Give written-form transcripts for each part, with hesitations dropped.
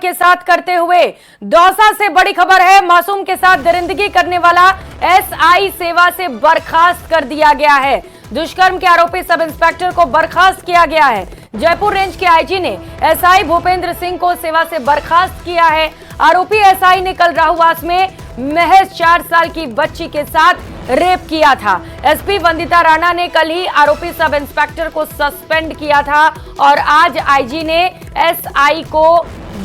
के साथ करते हुए। दौसा से बड़ी खबर है, मासूम के साथ दरिंदगी करने वाला एसआई सेवा से बर्खास्त कर दिया गया है। दुष्कर्म के आरोपी सब इंस्पेक्टर को बर्खास्त किया गया है। जयपुर रेंज के आईजी ने एसआई भूपेंद्र सिंह को सेवा से बर्खास्त किया है। आरोपी एसआई ने कल राहुवास में महज 4 साल की बच्ची के साथ रेप किया था। एसपी वंदिता राणा ने कल ही आरोपी सब इंस्पेक्टर को सस्पेंड किया था और आज आईजी ने एसआई को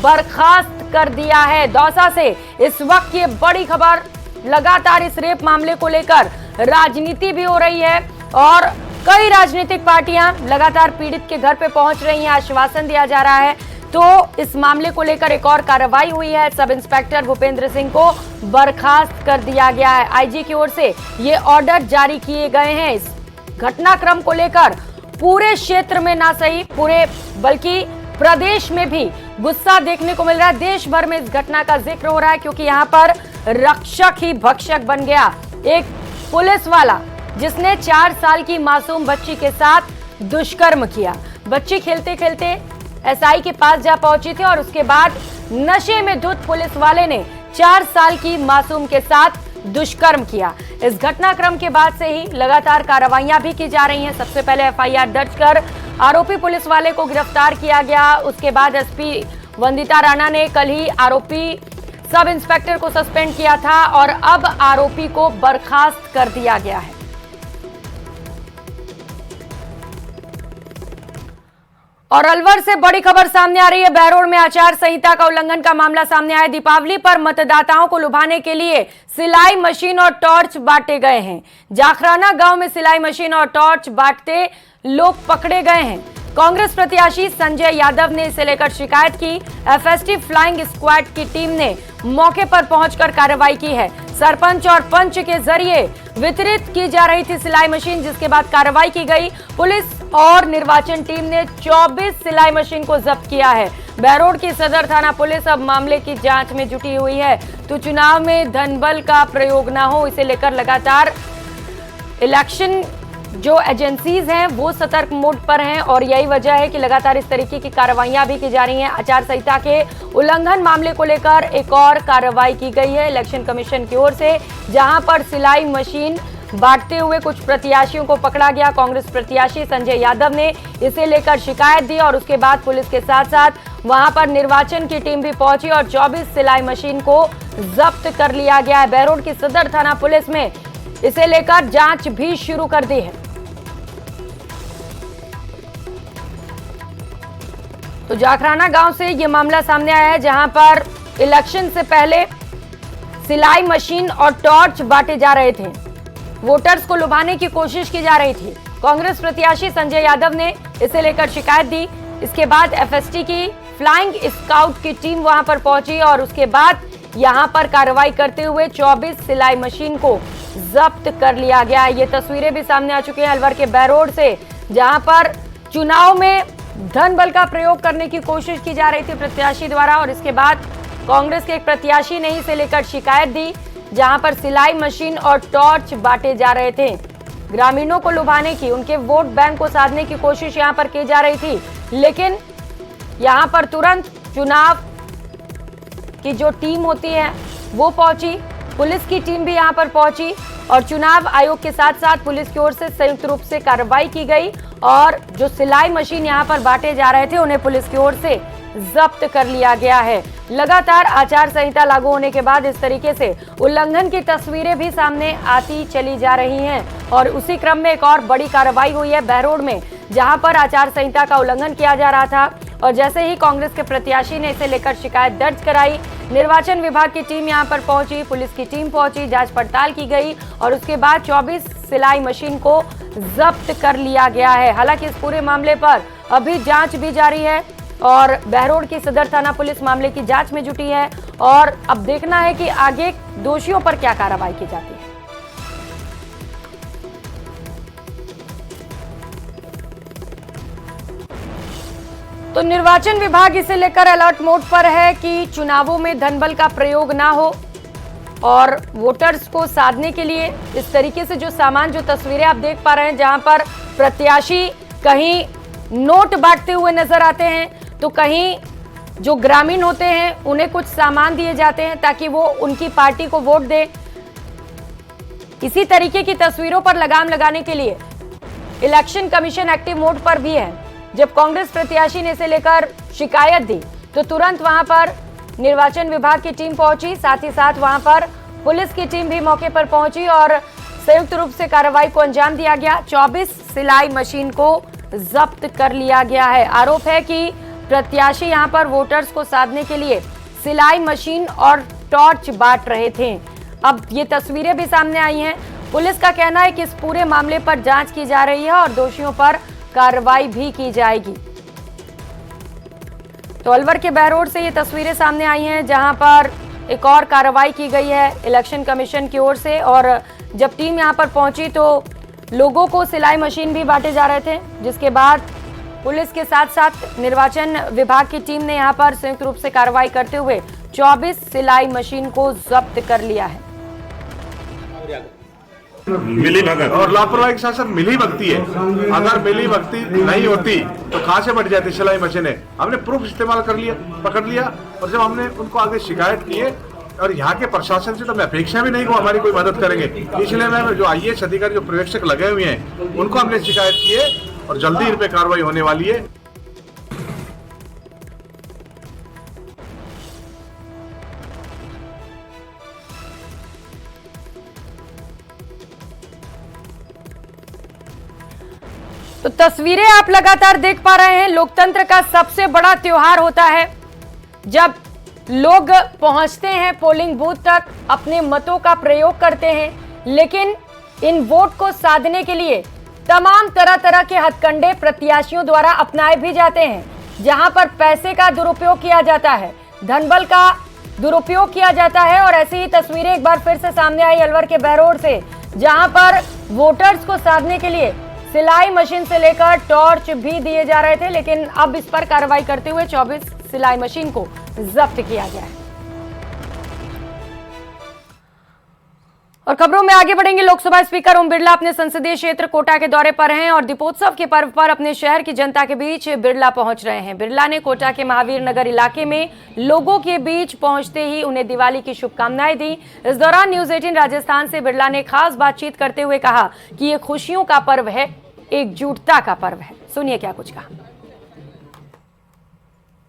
बर्खास्त कर दिया है। दौसा से इस वक्त ये बड़ी खबर, लगातार इस रेप मामले को लेकर राजनीति भी हो रही है और कई राजनीतिक पार्टियां लगातार पीड़ित के घर पे पहुंच रही हैं, आश्वासन दिया जा रहा है। तो इस मामले को लेकर एक और कार्रवाई हुई है। सब इंस्पेक्टर भूपेंद्र सिंह को बर्खास्त कर दिया गया है। आईजी की ओर से ये ऑर्डर जारी किए गए हैं। इस घटनाक्रम को लेकर पूरे क्षेत्र में ना सही पूरे बल्कि प्रदेश में भी गुस्सा देखने को मिल रहा है। देश भर में इस घटना का जिक्र हो रहा है क्योंकि यहाँ पर रक्षक ही भक्षक बन गया। एक पुलिस वाला जिसने 4 साल की मासूम बच्ची के साथ दुष्कर्म किया। बच्ची खेलते खेलते एसआई के पास जा पहुंची थी और उसके बाद नशे में धुत पुलिस वाले ने 4 साल की मासूम के साथ दुष्कर्म किया। इस घटनाक्रम के बाद से ही लगातार कार्रवाइयां भी की जा रही हैं। सबसे पहले एफआईआर दर्ज कर आरोपी पुलिस वाले को गिरफ्तार किया गया। उसके बाद एसपी वंदिता राणा ने कल ही आरोपी सब इंस्पेक्टर को सस्पेंड किया था और अब आरोपी को बर्खास्त कर दिया गया है। और अलवर से बड़ी खबर सामने आ रही है। बहरोड में आचार संहिता का उल्लंघन का मामला सामने आया। दीपावली पर मतदाताओं को लुभाने के लिए सिलाई मशीन और टॉर्च बांटे गए हैं। जाखराना गांव में सिलाई मशीन और टॉर्च बांटते लोग पकड़े गए हैं। कांग्रेस प्रत्याशी संजय यादव ने इसे लेकर शिकायत की। एफएसटी फ्लाइंग स्क्वाड की टीम ने मौके पर पहुंचकर कार्रवाई की है। सरपंच और पंच के जरिए वितरित की जा रही थी सिलाई मशीन, जिसके बाद कार्रवाई की गई। पुलिस और निर्वाचन टीम ने 24 सिलाई मशीन को जब्त किया है। बहरोड की सदर थाना पुलिस अब मामले की जांच में जुटी हुई है। तो चुनाव में धनबल का प्रयोग न हो, इसे लेकर लगातार इलेक्शन जो एजेंसीज हैं वो सतर्क मोड पर हैं और यही वजह है कि लगातार इस तरीके की कार्रवाइयां भी की जा रही हैं। आचार संहिता के उल्लंघन मामले को लेकर एक और कार्रवाई की गई है इलेक्शन कमीशन की ओर से, जहां पर सिलाई मशीन बांटते हुए कुछ प्रत्याशियों को पकड़ा गया। कांग्रेस प्रत्याशी संजय यादव ने इसे लेकर शिकायत दी और उसके बाद पुलिस के साथ साथ वहां पर निर्वाचन की टीम भी पहुंची और 24 सिलाई मशीन को जब्त कर लिया गया है। बहरोड की सदर थाना पुलिस में इसे लेकर जांच भी शुरू कर दी है। तो जाखराना गांव से ये मामला सामने आया है, जहां पर इलेक्शन से पहले सिलाई मशीन और टॉर्च बांटे जा रहे थे। वोटर्स को लुभाने की कोशिश की जा रही थी। कांग्रेस प्रत्याशी संजय यादव ने इसे लेकर शिकायत दी। इसके बाद एफएसटी की फ्लाइंग स्काउट की टीम वहां पर पहुंची और उसके बाद यहां पर कार्रवाई करते हुए 24 सिलाई मशीन को जब्त कर लिया गया। ये तस्वीरें भी सामने आ चुकी हैं अलवर के बहरोड से, जहां पर चुनाव में धन बल का प्रयोग करने की कोशिश की जा रही थी प्रत्याशी द्वारा और इसके बाद कांग्रेस के एक प्रत्याशी ने इसे लेकर शिकायत दी, जहां पर सिलाई मशीन और टॉर्च बांटे जा रहे थे। ग्रामीणों को लुभाने की, उनके वोट बैंक को साधने की कोशिश यहां पर की जा रही थी, लेकिन यहां पर तुरंत चुनाव की जो टीम होती है वो पहुंची, पुलिस की टीम भी यहां पर पहुंची और चुनाव आयोग के साथ साथ पुलिस की ओर से संयुक्त रूप से कार्रवाई की गई और जो सिलाई मशीन यहां पर बांटे जा रहे थे उन्हें पुलिस की ओर से जब्त कर लिया गया है। लगातार आचार संहिता लागू होने के बाद इस तरीके से उल्लंघन की तस्वीरें भी सामने आती चली जा रही हैं और उसी क्रम में एक और बड़ी कार्रवाई हुई है बहरोड में, जहां पर आचार संहिता का उल्लंघन किया जा रहा था और जैसे ही कांग्रेस के प्रत्याशी ने इसे लेकर शिकायत दर्ज कराई, निर्वाचन विभाग की टीम यहां पर पहुंची, पुलिस की टीम पहुंची, जांच पड़ताल की गई और उसके बाद 24 सिलाई मशीन को जब्त कर लिया गया है। हालांकि इस पूरे मामले पर अभी जांच भी जारी है और बहरोड की सदर थाना पुलिस मामले की जांच में जुटी है और अब देखना है कि आगे दोषियों पर क्या कार्रवाई की जाती है। तो निर्वाचन विभाग इसे लेकर अलर्ट मोड पर है कि चुनावों में धनबल का प्रयोग ना हो और वोटर्स को साधने के लिए इस तरीके से जो तस्वीरें आप देख पा रहे हैं, जहां पर प्रत्याशी कहीं नोट बांटते हुए नजर आते हैं तो कहीं जो ग्रामीण होते हैं उन्हें कुछ सामान दिए जाते हैं ताकि वो उनकी पार्टी को वोट दे। इसी तरीके की तस्वीरों पर लगाम लगाने के लिए इलेक्शन कमीशन एक्टिव मोड पर भी है। जब कांग्रेस प्रत्याशी ने इसे लेकर शिकायत दी तो तुरंत वहां पर निर्वाचन विभाग की टीम पहुंची, साथ ही साथ वहां पर पुलिस की टीम भी मौके पर पहुंची और संयुक्त रूप से कार्रवाई को अंजाम दिया गया। 24 सिलाई मशीन को जब्त कर लिया गया है। आरोप है कि प्रत्याशी यहां पर वोटर्स को साधने के लिए सिलाई मशीन और टॉर्च बांट रहे थे। अब ये तस्वीरें भी सामने आई हैं। पुलिस का कहना है कि इस पूरे मामले पर जांच की जा रही है और दोषियों पर कार्रवाई भी की जाएगी। तो अलवर के बहरोड से ये तस्वीरें सामने आई हैं जहां पर एक और कार्रवाई की गई है इलेक्शन कमीशन की ओर से। और जब टीम यहां पर पहुंची तो लोगों को सिलाई मशीन भी बांटे जा रहे थे, जिसके बाद पुलिस के साथ साथ निर्वाचन विभाग की टीम ने यहां पर संयुक्त रूप से कार्रवाई करते हुए 24 सिलाई मशीन को जब्त कर लिया है। मिली भगत और लापरवाही के साथ साथ मिली भगती है। अगर मिली भगती नहीं होती तो कहां से बढ़ जाती सिलाई मशीनें। हमने प्रूफ इस्तेमाल कर लिया, पकड़ लिया, और जब हमने उनको आगे शिकायत की है और यहाँ के प्रशासन से तो मैं अपेक्षा भी नहीं को हमारी कोई मदद करेंगे, इसलिए मैं जो IAS अधिकारी जो पर्यवेक्षक लगे हुए हैं उनको हमने शिकायत की है और जल्दी इन पे कार्रवाई होने वाली है। तो तस्वीरें आप लगातार देख पा रहे हैं। लोकतंत्र का सबसे बड़ा त्योहार होता है जब लोग पहुंचते हैं पोलिंग बूथ तक, अपने मतों का प्रयोग करते हैं, लेकिन इन वोट को साधने के लिए तमाम तरह तरह के हथकंडे प्रत्याशियों द्वारा अपनाए भी जाते हैं, जहां पर पैसे का दुरुपयोग किया जाता है, धनबल का दुरुपयोग किया जाता है। और ऐसी ही तस्वीरें एक बार फिर से सामने आई अलवर के बहरोड से, जहां पर वोटर्स को साधने के लिए सिलाई मशीन से लेकर टॉर्च भी दिए जा रहे थे, लेकिन अब इस पर कार्रवाई करते हुए 24 सिलाई मशीन को जब्त किया गया है। और खबरों में आगे बढ़ेंगे। लोकसभा स्पीकर ओम बिरला अपने संसदीय क्षेत्र कोटा के दौरे पर हैं और दीपोत्सव के पर्व पर अपने शहर की जनता के बीच बिरला पहुंच रहे हैं। बिरला ने कोटा के महावीर नगर इलाके में लोगों के बीच पहुंचते ही उन्हें दिवाली की शुभकामनाएं दी। इस दौरान न्यूज 18 राजस्थान से बिरला ने खास बातचीत करते हुए कहा कि ये खुशियों का पर्व है, एकजुटता का पर्व है। सुनिए क्या कुछ कहा।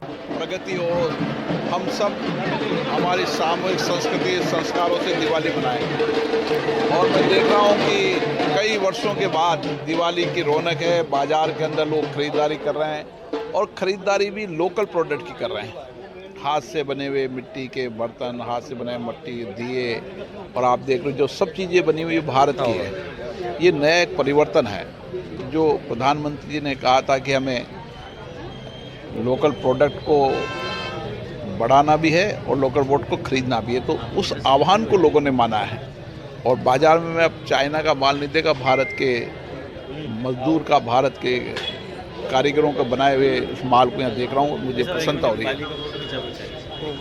प्रगति और हम सब हमारी सामूहिक संस्कृति संस्कारों से दिवाली मनाएंगे। और मैं देख रहा हूँ कि कई वर्षों के बाद दिवाली की रौनक है। बाजार के अंदर लोग खरीदारी कर रहे हैं और ख़रीदारी भी लोकल प्रोडक्ट की कर रहे हैं। हाथ से बने हुए मिट्टी के बर्तन, हाथ से बने मट्टी दिए, और आप देख रहे हो जो सब चीज़ें बनी हुई भारत की है। ये नया एक परिवर्तन है जो प्रधानमंत्री जी ने कहा था कि हमें लोकल प्रोडक्ट को बढ़ाना भी है और लोकल वोट को खरीदना भी है। तो उस आह्वान को लोगों ने माना है। और बाजार में मैं अब चाइना का माल नहीं देखा, भारत के मजदूर का, भारत के कारीगरों का बनाए हुए उस माल को यहाँ देख रहा हूँ, मुझे प्रसन्नता हो रही है।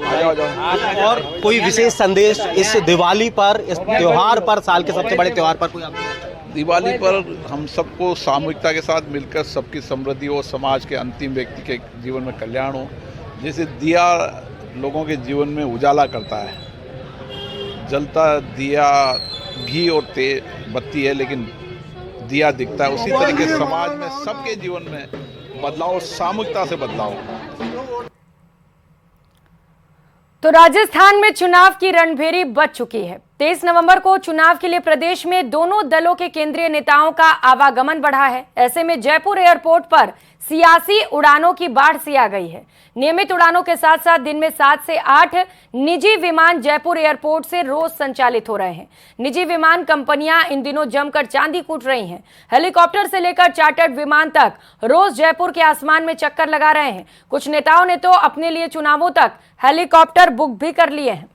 आ जाओ। और कोई विशेष संदेश इस दिवाली पर, इस त्योहार पर, साल के सबसे बड़े त्योहार पर कोई दिवाली पर हम सबको सामूहिकता के साथ मिलकर सबकी समृद्धि हो, समाज के अंतिम व्यक्ति के जीवन में कल्याण हो। जैसे दिया लोगों के जीवन में उजाला करता है, जलता दिया घी और बत्ती है लेकिन दिया दिखता है, उसी तरीके समाज में सबके जीवन में बदलाव, सामूहिकता से बदलाव। तो राजस्थान में चुनाव की रणभेरी बज चुकी है। 23 नवंबर को चुनाव के लिए प्रदेश में दोनों दलों के केंद्रीय नेताओं का आवागमन बढ़ा है। ऐसे में जयपुर एयरपोर्ट पर सियासी उड़ानों की बाढ़ सी आ गई है। नियमित उड़ानों के साथ साथ दिन में 7 से 8 निजी विमान जयपुर एयरपोर्ट से रोज संचालित हो रहे हैं। निजी विमान कंपनियां इन दिनों जमकर चांदी कूट रही हैं। हेलीकॉप्टर से लेकर चार्टर्ड विमान तक रोज जयपुर के आसमान में चक्कर लगा रहे हैं। कुछ नेताओं ने तो अपने लिए चुनावों तक हेलीकॉप्टर बुक भी कर लिए हैं।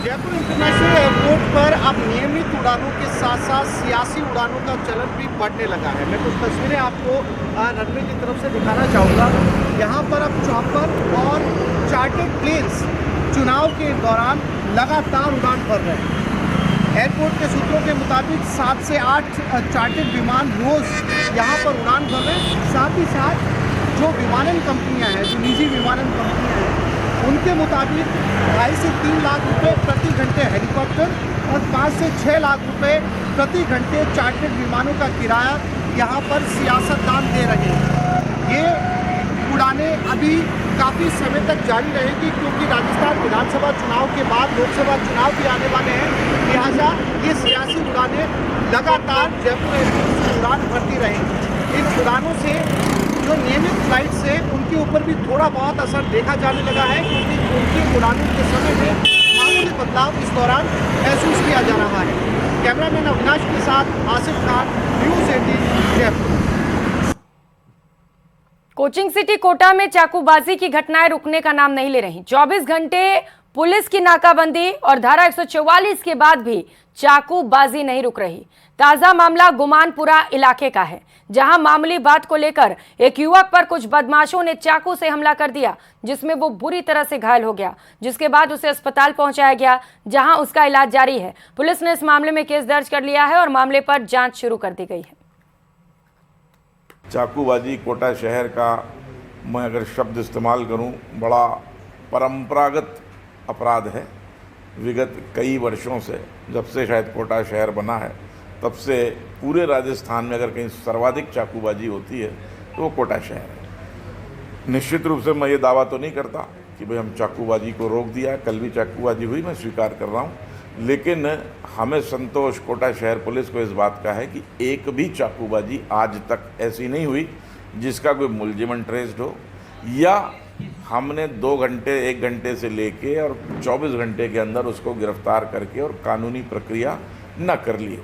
जयपुर इंटरनेशनल एयरपोर्ट पर अब नियमित उड़ानों के साथ साथ सियासी उड़ानों का चलन भी बढ़ने लगा है। मैं कुछ तस्वीरें आपको रनवे की तरफ से दिखाना चाहूँगा। यहाँ पर अब चॉपर और चार्टर्ड प्लेन्स चुनाव के दौरान लगातार उड़ान भर रहे हैं। एयरपोर्ट के सूत्रों के मुताबिक 7 से 8 चार्टर्ड विमान रोज यहाँ पर उड़ान भर रहे हैं। साथ ही साथ जो विमानन कंपनियां हैं, जो निजी विमानन कंपनियां हैं, उनके मुताबिक 2.5 से 3 लाख रुपए प्रति घंटे हेलीकॉप्टर और 5 से 6 लाख रुपए प्रति घंटे चार्टर्ड विमानों का किराया यहाँ पर सियासतदान दे रहे हैं। ये उड़ानें अभी काफ़ी समय तक जारी रहेगी, क्योंकि राजस्थान विधानसभा चुनाव के बाद लोकसभा चुनाव भी आने वाले हैं। लिहाजा ये सियासी उड़ानें लगातार जयपुर एयरपोर्ट से उड़ान भरती रहेंगी। इन उड़ानों से जो नियमित फ्लाइट्स है उनके ऊपर भी थोड़ा बहुत असर देखा जाने लगा है, क्योंकि उनकी उड़ानों के समय में मामूली बदलाव इस दौरान महसूस किया जा रहा है। कैमरामैन अविनाश के साथ Asif Khan, news 18 Jaipur. Coaching city Kota में चाकूबाजी की घटनाएं रुकने का नाम नहीं ले रही। 24 घंटे पुलिस की नाकाबंदी और धारा 144 के बाद भी चाकूबाजी नहीं रुक रही। ताजा मामला गुमानपुरा इलाके का है, जहां मामूली बात को लेकर एक युवक पर कुछ बदमाशों ने चाकू से हमला कर दिया, जिसमें वो बुरी तरह से घायल हो गया, जिसके बाद उसे अस्पताल पहुंचाया गया, जहां उसका इलाज जारी है। पुलिस ने इस मामले में केस दर्ज कर लिया है और मामले पर जांच शुरू कर दी गई है। चाकूबाजी कोटा शहर का मैं अगर शब्द इस्तेमाल करूं, बड़ा परंपरागत अपराध है। विगत कई वर्षों से, जब से शायद कोटा शहर बना है, तब से पूरे राजस्थान में अगर कहीं सर्वाधिक चाकूबाजी होती है तो वो कोटा शहर है। निश्चित रूप से मैं ये दावा तो नहीं करता कि भाई हम चाकूबाजी को रोक दिया। कल भी चाकूबाजी हुई, मैं स्वीकार कर रहा हूँ, लेकिन हमें संतोष कोटा शहर पुलिस को इस बात का है कि एक भी चाकूबाजी आज तक ऐसी नहीं हुई जिसका कोई मुलजिम ट्रेस्ड हो, या हमने 2 घंटे 1 घंटे से लेके और 24 घंटे के अंदर उसको गिरफ्तार करके और कानूनी प्रक्रिया न कर ली हो।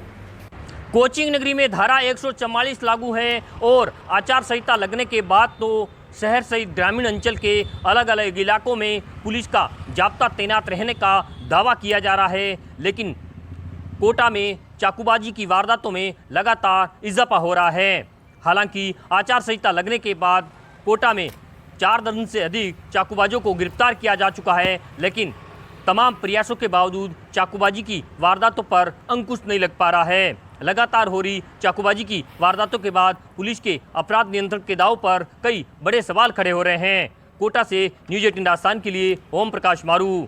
कोचिंग नगरी में धारा 144 लागू है और आचार संहिता लगने के बाद तो शहर सहित ग्रामीण अंचल के अलग अलग इलाकों में पुलिस का जाब्ता तैनात रहने का दावा किया जा रहा है, लेकिन कोटा में चाकूबाजी की वारदातों में लगातार इजाफा हो रहा है। हालांकि आचार संहिता लगने के बाद कोटा में 4 दर्जन से अधिक चाकूबाजों को गिरफ्तार किया जा चुका है, लेकिन तमाम प्रयासों के बावजूद चाकूबाजी की वारदातों पर अंकुश नहीं लग पा रहा है। लगातार हो रही चाकूबाजी की वारदातों के बाद पुलिस के अपराध नियंत्रण के दाव पर कई बड़े सवाल खड़े हो रहे हैं। कोटा से न्यूज़ 18 राजस्थान के लिए ओम प्रकाश मारू।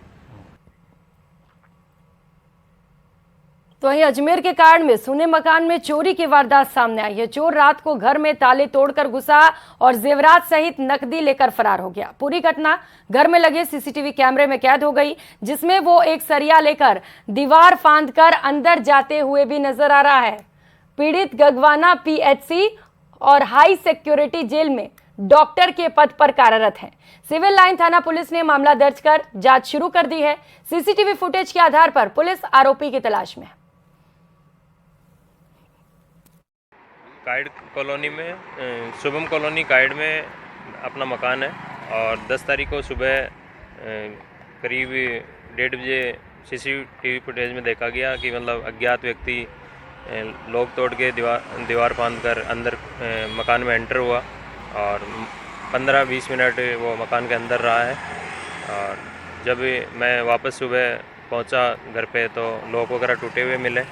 तो वहीं अजमेर के कारण में सोने मकान में चोरी की वारदात सामने आई है। चोर रात को घर में ताले तोड़कर घुसा और जेवरात सहित नकदी लेकर फरार हो गया। पूरी घटना घर में लगे सीसीटीवी कैमरे में कैद हो गई, जिसमें वो एक सरिया लेकर दीवार फांदकर अंदर जाते हुए भी नजर आ रहा है। पीड़ित गगवाना पीएचसी और हाई सिक्योरिटी जेल में डॉक्टर के पद पर कार्यरत है। सिविल लाइन थाना पुलिस ने मामला दर्ज कर जांच शुरू कर दी है। सीसीटीवी फुटेज के आधार पर पुलिस आरोपी की तलाश में है। काइड कॉलोनी में, शुभम कॉलोनी काइड में अपना मकान है और 10 तारीख को सुबह करीब 1:30 बजे सीसीटीवी फुटेज में देखा गया कि मतलब अज्ञात व्यक्ति लोग तोड़ के दीवार फांद कर अंदर मकान में एंटर हुआ और 15-20 मिनट वो मकान के अंदर रहा है। और जब मैं वापस सुबह पहुंचा घर पे तो लोग वगैरह टूटे हुए मिले।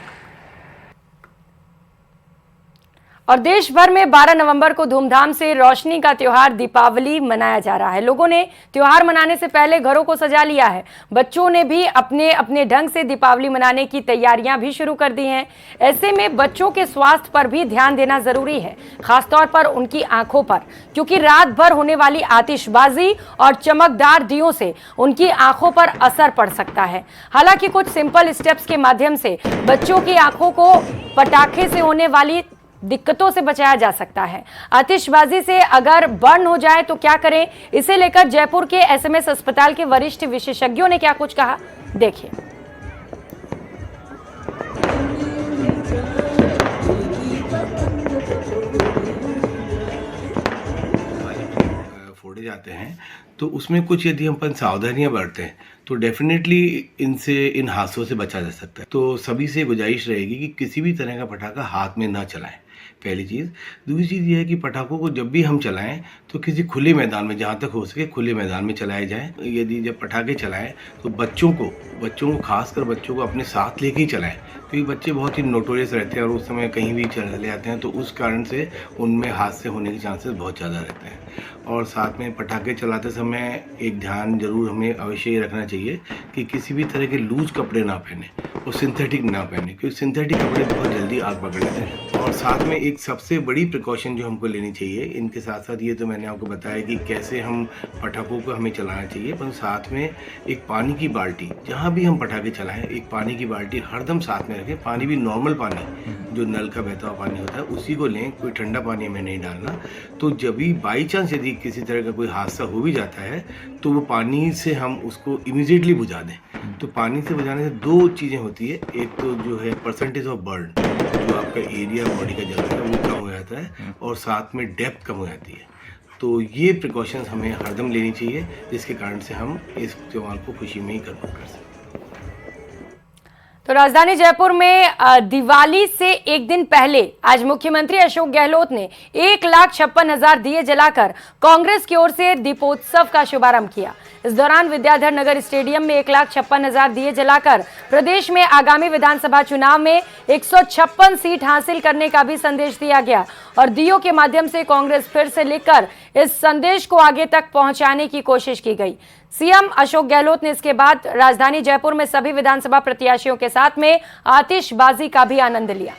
और देश भर में 12 नवंबर को धूमधाम से रोशनी का त्योहार दीपावली मनाया जा रहा है। लोगों ने त्योहार मनाने से पहले घरों को सजा लिया है। बच्चों ने भी अपने अपने ढंग से दीपावली मनाने की तैयारियां भी शुरू कर दी हैं। ऐसे में बच्चों के स्वास्थ्य पर भी ध्यान देना जरूरी है, खासतौर पर उनकी आंखों पर, क्योंकि रात भर होने वाली आतिशबाजी और चमकदार दियों से उनकी आंखों पर असर पड़ सकता है। हालांकि कुछ सिंपल स्टेप्स के माध्यम से बच्चों की आंखों को पटाखे से होने वाली दिक्कतों से बचाया जा सकता है। आतिशबाजी से अगर बर्न हो जाए तो क्या करें, इसे लेकर जयपुर के एसएमएस अस्पताल के वरिष्ठ विशेषज्ञों ने क्या कुछ कहा, देखिए। फोड़े जाते हैं तो उसमें कुछ यदि हम अपन सावधानियां बरतें तो डेफिनेटली इन हादसों से बचा जा सकता है। तो सभी से गुजारिश रहेगी कि किसी भी तरह का पटाखा हाथ में ना चलाएं। पहली चीज़। दूसरी चीज़ ये है कि पटाखों को जब भी हम चलाएं तो किसी खुले मैदान में, जहाँ तक हो सके खुले मैदान में चलाए जाएं। यदि जब पटाखे चलाएं तो बच्चों को खासकर बच्चों को अपने साथ लेके ही चलाएं, क्योंकि बच्चे बहुत ही नोटोरियस रहते हैं और उस समय कहीं भी चले जाते हैं, तो उस कारण से उनमें हादसे होने के चांसेस बहुत ज़्यादा रहते हैं। और साथ में पटाखे चलाते समय एक ध्यान जरूर हमें अवश्य ये रखना चाहिए कि किसी भी तरह के लूज कपड़े ना पहने और सिंथेटिक ना पहने, क्योंकि सिंथेटिक कपड़े बहुत जल्दी आग पकड़ लेते हैं। और साथ में एक सबसे बड़ी प्रिकॉशन जो हमको लेनी चाहिए, इनके साथ साथ ये तो मैंने आपको बताया कि कैसे हम पटाखों को हमें चलाना चाहिए, पर साथ में एक पानी की बाल्टी, जहाँ भी हम पटाखे चलाएं एक पानी की बाल्टी हरदम साथ में रखें। पानी भी नॉर्मल पानी, जो नल का बहता हुआ पानी होता है उसी को लें, कोई ठंडा पानी हमें नहीं डालना। तो जब भी बाई चांस यदि किसी तरह का कोई हादसा हो भी जाता है तो वो पानी से हम उसको इमीडिएटली बुझा दें। तो पानी से बुझाने से दो चीज़ें होती है, एक तो जो है परसेंटेज ऑफ बर्न, जो आपका एरिया बॉडी का जल है वो कम हो जाता है, और साथ में डेप्थ कम हो जाती है। तो ये प्रिकॉशंस हमें हरदम लेनी चाहिए, जिसके कारण से हम इस त्योहार को खुशी में ही कर सकते। तो राजधानी जयपुर में दिवाली से एक दिन पहले आज मुख्यमंत्री अशोक गहलोत ने 1,56,000 दिए जलाकर कांग्रेस की ओर से दीपोत्सव का शुभारंभ किया। इस दौरान विद्याधर नगर स्टेडियम में 1,56,000 दिए जलाकर प्रदेश में आगामी विधानसभा चुनाव में 156 सीट हासिल करने का भी संदेश दिया गया और दियों के माध्यम से कांग्रेस फिर से लेकर इस संदेश को आगे तक पहुंचाने की कोशिश की गई। सीएम अशोक गहलोत ने इसके बाद राजधानी जयपुर में सभी विधानसभा प्रत्याशियों के साथ में आतिशबाजी का भी आनंद लिया।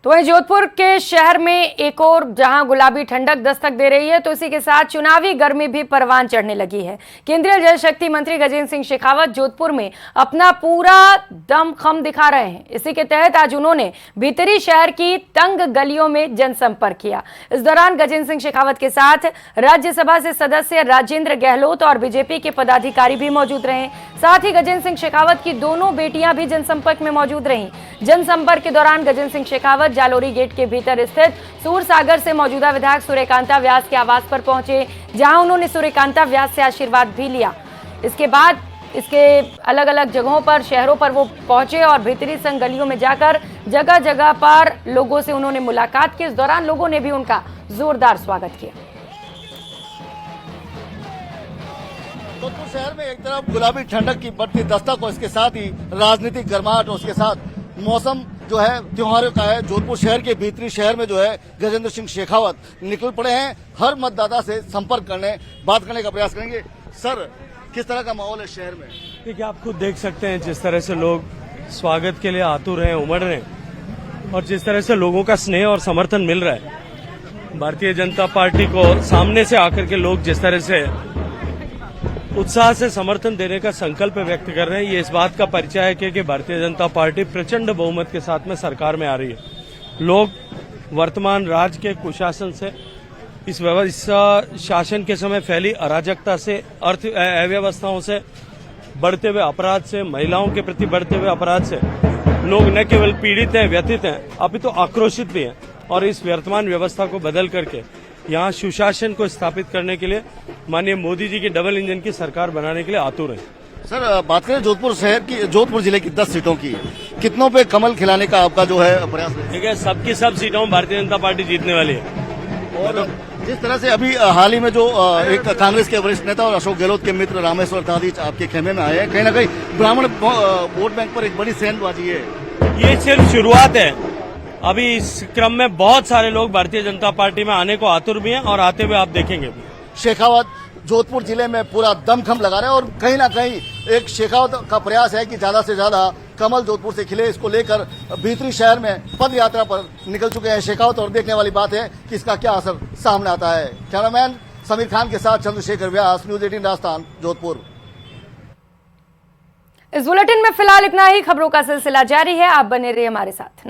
तो वहीं जोधपुर के शहर में एक और जहां गुलाबी ठंडक दस्तक दे रही है, तो इसी के साथ चुनावी गर्मी भी परवान चढ़ने लगी है। केंद्रीय जल शक्ति मंत्री गजेंद्र सिंह शेखावत जोधपुर में अपना पूरा दमखम दिखा रहे हैं। इसी के तहत आज उन्होंने भीतरी शहर की तंग गलियों में जनसंपर्क किया। इस दौरान गजेंद्र सिंह शेखावत के साथ राज्यसभा से सदस्य राजेंद्र गहलोत और बीजेपी के पदाधिकारी भी मौजूद रहे। साथ ही गजेंद्र सिंह शेखावत की दोनों बेटियां भी जनसंपर्क में मौजूद रहीं। जनसंपर्क के दौरान गजेंद्र सिंह शेखावत जालोरी गेट के भीतर स्थित सूरसागर से मौजूदा विधायक सूर्यकांता व्यास के आवास पर पहुंचे, जहां उन्होंने सूर्यकांता व्यास से आशीर्वाद भी लिया। इसके बाद इसके अलग अलग जगहों पर, शहरों पर वो पहुंचे और भीतरी संग गलियों में जाकर जगह जगह पर लोगों से उन्होंने मुलाकात की। इस दौरान लोगों ने भी उनका जोरदार स्वागत किया। जोधपुर शहर में एक तरफ गुलाबी ठंडक की बढ़ती दस्तक और इसके साथ ही राजनीतिक गर्माहट और उसके साथ मौसम जो है त्योहारों का है। जोधपुर शहर के भीतरी शहर में जो है गजेंद्र सिंह शेखावत निकल पड़े हैं हर मतदाता से संपर्क करने, बात करने का प्रयास करेंगे। सर, किस तरह का माहौल है शहर में? देखिए, आप खुद देख सकते हैं जिस तरह से लोग स्वागत के लिए आतुर हैं, उमड़ रहे हैं, और जिस तरह से लोगों का स्नेह और समर्थन मिल रहा है। भारतीय जनता पार्टी को सामने से आकर के लोग जिस तरह से उत्साह से समर्थन देने का संकल्प व्यक्त कर रहे हैं, ये इस बात का परिचय है कि भारतीय जनता पार्टी प्रचंड बहुमत के साथ में सरकार में आ रही है। लोग वर्तमान राज्य के कुशासन से, इस शासन के समय फैली अराजकता से, अव्यवस्थाओं से, बढ़ते हुए अपराध से, महिलाओं के प्रति बढ़ते हुए अपराध से लोग न केवल पीड़ित हैं, व्यथित हैं, अभी तो आक्रोशित भी हैं, और इस वर्तमान व्यवस्था को बदल करके यहाँ सुशासन को स्थापित करने के लिए माननीय मोदी जी की डबल इंजन की सरकार बनाने के लिए आतुर है। सर, बात करें जोधपुर शहर की, जोधपुर जिले की 10 सीटों की, कितनों पे कमल खिलाने का आपका जो है प्रयास है? ठीक है, सबकी सब सीटों में भारतीय जनता पार्टी जीतने वाली है। और जिस तरह से अभी हाल ही में जो एक कांग्रेस के वरिष्ठ नेता और अशोक गहलोत के मित्र रामेश्वर तादिच आपके खेमे में आए हैं, कहीं न कहीं ब्राह्मण वोट बैंक पर एक बड़ी सेंधबाजी है। ये सिर्फ शुरुआत है। अभी इस क्रम में बहुत सारे लोग भारतीय जनता पार्टी में आने को आतुर भी हैं और आते हुए आप देखेंगे। शेखावत जोधपुर जिले में पूरा दमखम लगा रहे हैं और कहीं ना कहीं एक शेखावत का प्रयास है कि ज्यादा से ज्यादा कमल जोधपुर से खिले। इसको लेकर भीतरी शहर में पद यात्रा पर निकल चुके हैं शेखावत, और देखने वाली बात है कि इसका क्या असर सामने आता है। कैमरामैन समीर खान के साथ चंद्रशेखर व्यास, न्यूज 18 राजस्थान, जोधपुर। इस बुलेटिन में फिलहाल इतना ही। खबरों का सिलसिला जारी है, आप बने रहिए हमारे साथ।